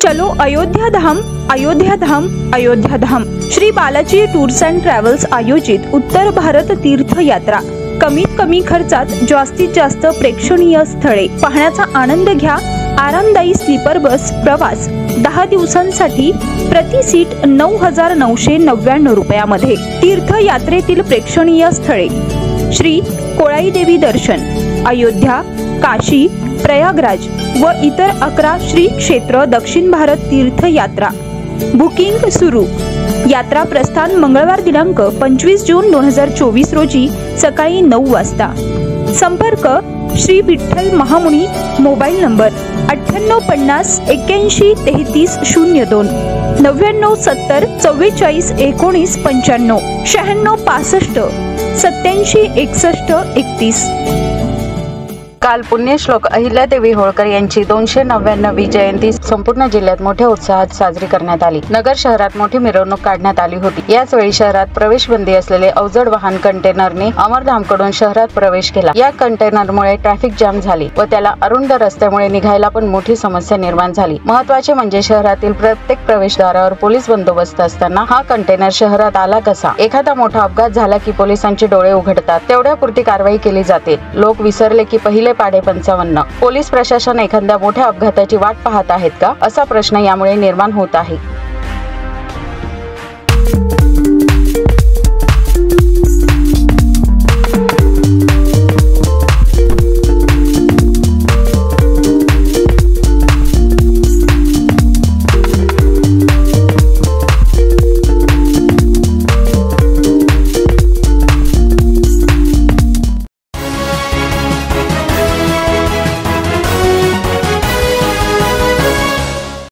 चलो Ayodhya Dham Ayodhya Dham Ayodhya Dham. Shri Balaji tours and travels आयोजित उत्तर भारत तीर्थयात्रा। कमीत कमी खर्चात जास्तीत जास्त प्रेक्षणीय स्थळे पाहण्याचा आनंद घ्या। आरामदायी स्लीपर बस प्रवास 10 दिवसांसाठी प्रति सीट 9,999 रुपयामध्ये। तीर्थयात्रेतील प्रेक्षणीय स्थळे श्री कोळाई देवी दर्शन, अयोध्या, काशी, प्रयागराज व इतर 11 श्री क्षेत्र। दक्षिण भारत तीर्थयात्रा बुकिंग सुरू। यात्रा प्रस्थान मंगळवार दिनांक 25 जून 2024 रोजी सकाळी 9 वाजता। संपर्क श्री विठ्ठल महामुनी, मोबाईल नंबर 9850 81 33 02, 9970 44 19 95, 9665 87 61 31। काल पुण्यश्लोक अहिल्यादेवी होळकर यांची 299वी जयंती संपूर्ण जिल्ह्यात मोठ्या उत्साहात साजरी करण्यात आली। नगर शहरात मोठी मिरवणूक काढण्यात आली होती। याच वेळी शहरात प्रवेशबंदी असलेले अवजड वाहन कंटेनरने अमरधामकडून शहरात प्रवेश केला। या कंटेनरमुळे ट्रॅफिक जाम झाली व त्याला अरुंद रस्त्यामुळे निघायला पण मोठी समस्या निर्माण झाली। महत्त्वाचे म्हणजे शहरातील प्रत्येक प्रवेशद्वारावर पोलीस बंदोबस्त असताना हा कंटेनर शहरात आला कसा? एखादा मोठा अपघात झाला की पोलिसांचे डोळे उघडतात, तेवढ्यापुरती कारवाई केली जाते। लोक विसरले की पहिले पाढे 55। पोलीस प्रशासन एखाद्या मोठ्या अपघाताची वाट पाहत आहेत का, असा प्रश्न यामुळे निर्माण होत आहे।